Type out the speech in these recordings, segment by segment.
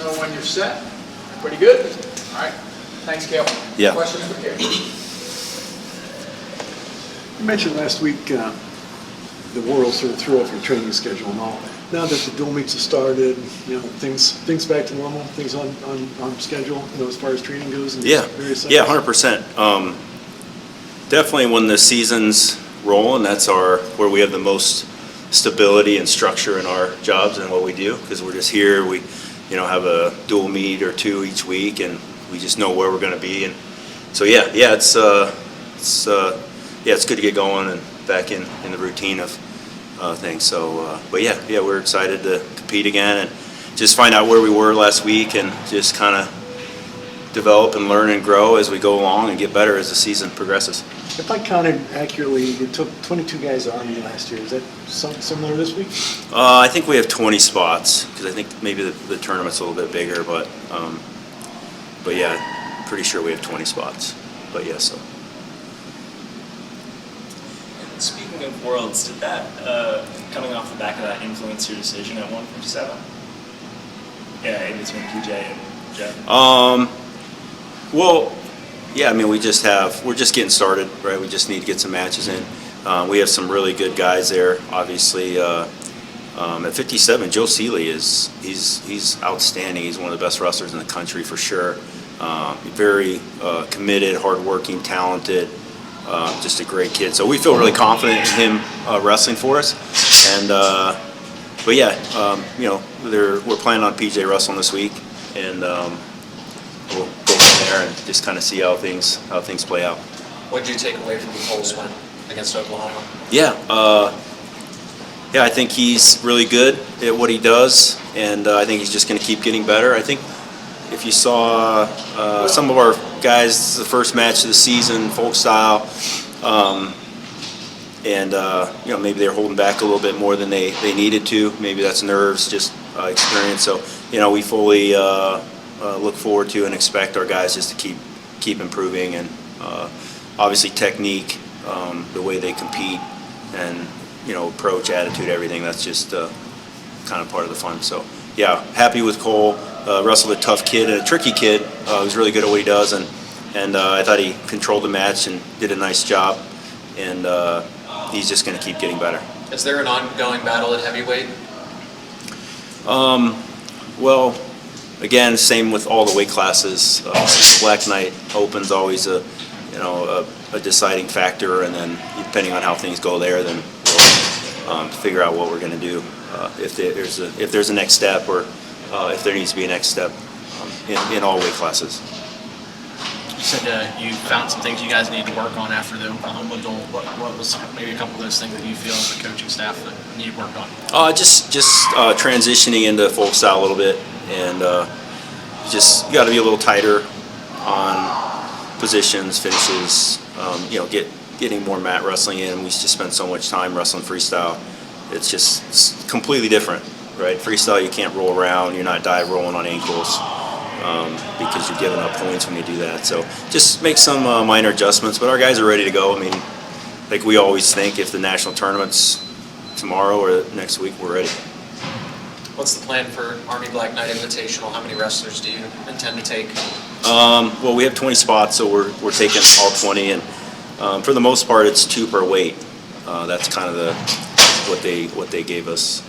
know when you're set. Pretty good? All right. Thanks, Cael. Yeah. Questions for Cael? You mentioned last week the world sort of threw off your training schedule and all. Now that the dual meets have started, things back to normal, things on schedule, as far as training goes. And various 100%. Definitely when the season's rolling, that's where we have the most stability and structure in our jobs and what we do, because we're just here. We have a dual meet or two each week, and we just know where we're going to be. And so it's good to get going and back in the routine of things. So we're excited to compete again and just find out where we were last week and just kind of develop and learn and grow as we go along and get better as the season progresses. If I counted accurately, you took 22 guys Army last year. Is that similar this week? I think we have 20 spots, because I think maybe the tournament's a little bit bigger, but yeah, pretty sure we have 20 spots. But yeah, so. Speaking of Worlds, did that, coming off the back of that, influence your decision at 157? Yeah, in between PJ and Jeff? Well, yeah, I mean, we're just getting started, right? We just need to get some matches in. We have some really good guys there, obviously. At 57, Joe Seeley he's outstanding. He's one of the best wrestlers in the country for sure. Very committed, hardworking, talented. Just a great kid. So we feel really confident in him wrestling for us. And we're planning on PJ wrestling this week, and we'll go from there and just kind of see how things play out. What did you take away from Cole's win against Oklahoma? I think he's really good at what he does, and I think he's just going to keep getting better. I think if you saw some of our guys, the first match of the season, folk style, maybe they're holding back a little bit more than they needed to. Maybe that's nerves, just experience. So, we fully look forward to and expect our guys just to keep improving, and obviously technique, the way they compete, and approach, attitude, everything. That's just kind of part of the fun. So yeah, happy with Cole. Wrestled a tough kid and a tricky kid. Who's really good at what he does, and I thought he controlled the match and did a nice job. And he's just going to keep getting better. Is there an ongoing battle at heavyweight? Well, again, same with all the weight classes. Black Knight Open's always a deciding factor, and then depending on how things go there, then we'll figure out what we're going to do if there's a next step, or if there needs to be a next step in all weight classes. You said you found some things you guys need to work on after the Oklahoma duel. What was maybe a couple of those things that you feel as a coaching staff that need work on? Just transitioning into folk style a little bit, and you got to be a little tighter on positions, finishes. Getting more mat wrestling in. We just spend so much time wrestling freestyle. It's completely different, right? Freestyle, you can't roll around. You're not dive rolling on ankles. Because you're giving up points when you do that. So just make some minor adjustments, but our guys are ready to go. I mean, like we always think, if the national tournament's tomorrow or next week, we're ready. What's the plan for Army Black Knight Invitational? How many wrestlers do you intend to take? Well, we have 20 spots, so we're taking all 20, and for the most part, it's 2 per weight. That's kind of what they gave us.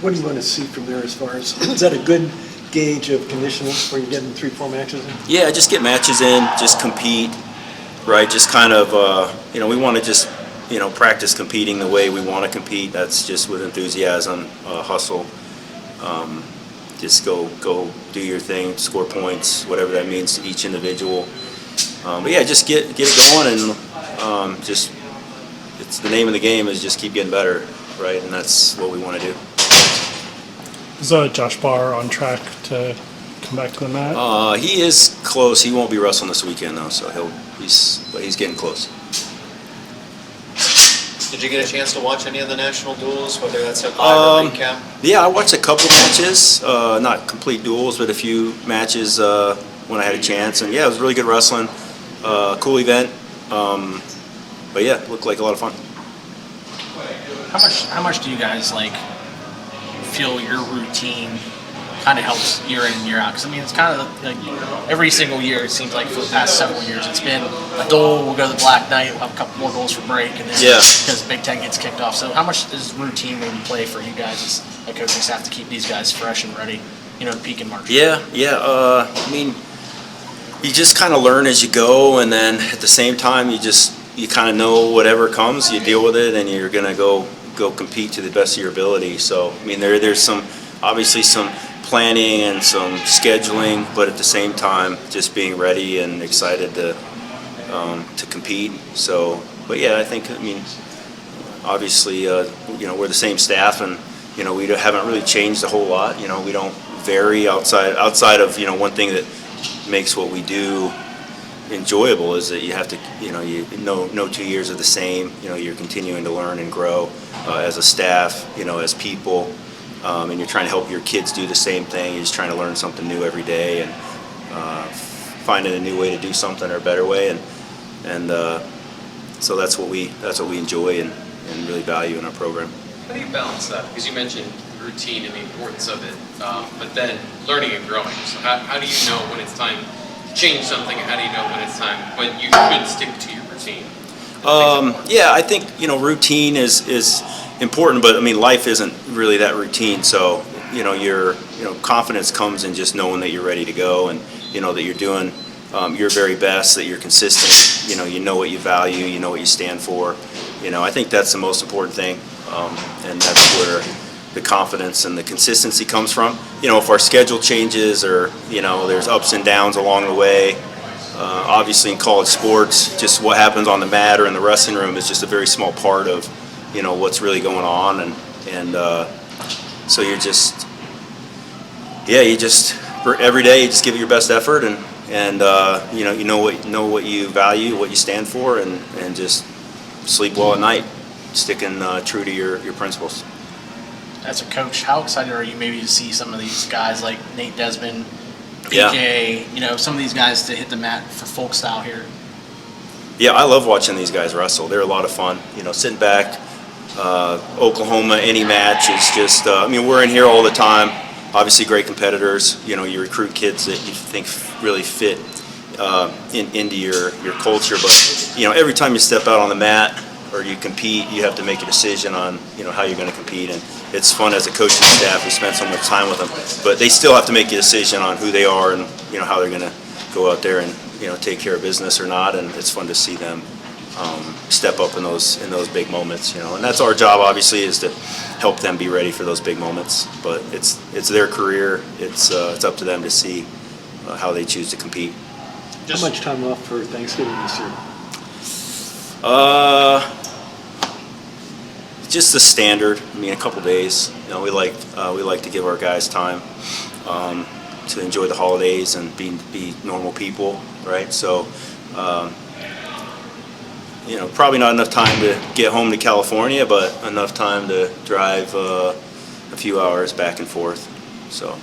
What do you want to see from there as far as, is that a good gauge of conditioning where you're getting 3-4 matches in? Yeah, just get matches in, just compete, right? Just kind of, we want to just, practice competing the way we want to compete. That's just with enthusiasm, hustle. Just go do your thing, score points, whatever that means to each individual. But yeah, just get it going, and it's the name of the game is just keep getting better, right? And that's what we want to do. Is Josh Barr on track to come back to the mat? He is close. He won't be wrestling this weekend though, so he's getting close. Did you get a chance to watch any of the national duels, whether that's a live or recap? Yeah, I watched a couple matches, not complete duels, but a few matches when I had a chance, and yeah, it was really good wrestling. Cool event, but yeah, it looked like a lot of fun. How much do you guys feel your routine kind of helps year in and year out? Because I mean, it's kind of like every single year it seems like for the past several years it's been a duel. We'll go to the Black Knight, we'll have a couple more goals for break, and then because Big Ten gets kicked off. So how much does routine maybe play for you guys as a coaching staff to keep these guys fresh and ready, to peak in March? Yeah. I mean, you just kind of learn as you go, and then at the same time, you kind of know whatever comes, you deal with it, and you're gonna go compete to the best of your ability. So I mean, there's obviously some planning and some scheduling, but at the same time, just being ready and excited to compete. So, but yeah, I mean, obviously, we're the same staff, and we haven't really changed a whole lot. We don't vary outside of one thing that makes what we do enjoyable is that you have to, no 2 years are the same. You're continuing to learn and grow as a staff, as people, and you're trying to help your kids do the same thing. You're just trying to learn something new every day and finding a new way to do something or a better way, and so that's what we enjoy and really value in our program. How do you balance that? Because you mentioned routine and the importance of it, but then learning and growing. So how do you know when it's time to change something? How do you know when you should stick to your routine? Yeah, I think routine is important, but I mean life isn't really that routine. So your confidence comes in just knowing that you're ready to go, and that you're doing your very best, that you're consistent. You know what you value, you know what you stand for. I think that's the most important thing, and that's where the confidence and the consistency comes from. If our schedule changes or there's ups and downs along the way. Obviously, in college sports, just what happens on the mat or in the wrestling room is just a very small part of what's really going on, and so you just every day you just give it your best effort, and you know what you value, what you stand for, and just sleep well at night, sticking true to your principles. As a coach, how excited are you maybe to see some of these guys like Nate Desmond, PJ, some of these guys to hit the mat for folk style here? Yeah, I love watching these guys wrestle. They're a lot of fun. Sitting back, Oklahoma, any match is just, we're in here all the time. Obviously great competitors. You recruit kids that you think really fit into your culture. But, every time you step out on the mat or you compete, you have to make a decision on, how you're going to compete. And it's fun as a coaching staff. We spend so much time with them. But they still have to make a decision on who they are and, how they're going to go out there and, take care of business or not. And it's fun to see them step up in those big moments, and that's our job. Obviously, is to help them be ready for those big moments. But it's their career. It's up to them to see how they choose to compete. How much time off for Thanksgiving this year? Just the standard. A couple days. We like to give our guys time to enjoy the holidays and be normal people, right? So. Probably not enough time to get home to California, but enough time to drive a few hours back and forth. So,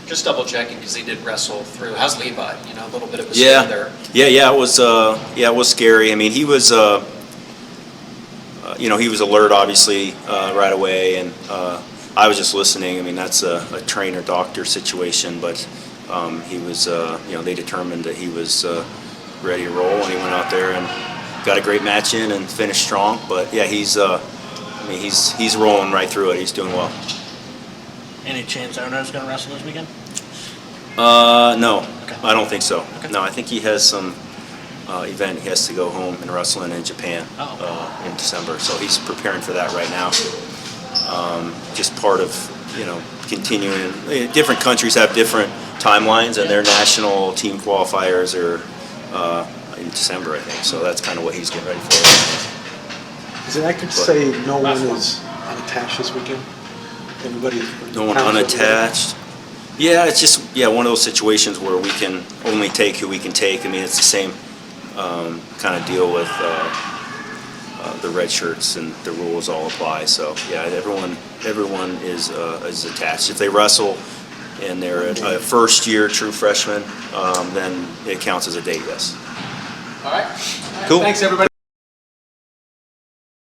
Just double checking because he did wrestle through. How's Levi? A little bit of a scare there. Yeah. It was scary. He was he was alert obviously right away, and I was just listening. That's a trainer doctor situation, but he was they determined that he was ready to roll, and he went out there and got a great match in and finished strong. But yeah, he's rolling right through it. He's doing well. Any chance Ono's going to wrestle this weekend? No, Okay. I don't think so. Okay. No, I think he has some event he has to go home and wrestle in Japan in December. So he's preparing for that right now. Just part of continuing. Different countries have different timelines, and their national team qualifiers are in December, I think. So that's kind of what he's getting ready for. Is it accurate to say no one is unattached this weekend? Everybody. No one unattached. Yeah, it's just one of those situations where we can only take who we can take. It's the same kind of deal with the red shirts, and the rules all apply. So yeah, everyone is attached. If they wrestle and they're a first year true freshman, then it counts as a date. Yes. All right. Cool. Thanks, everybody.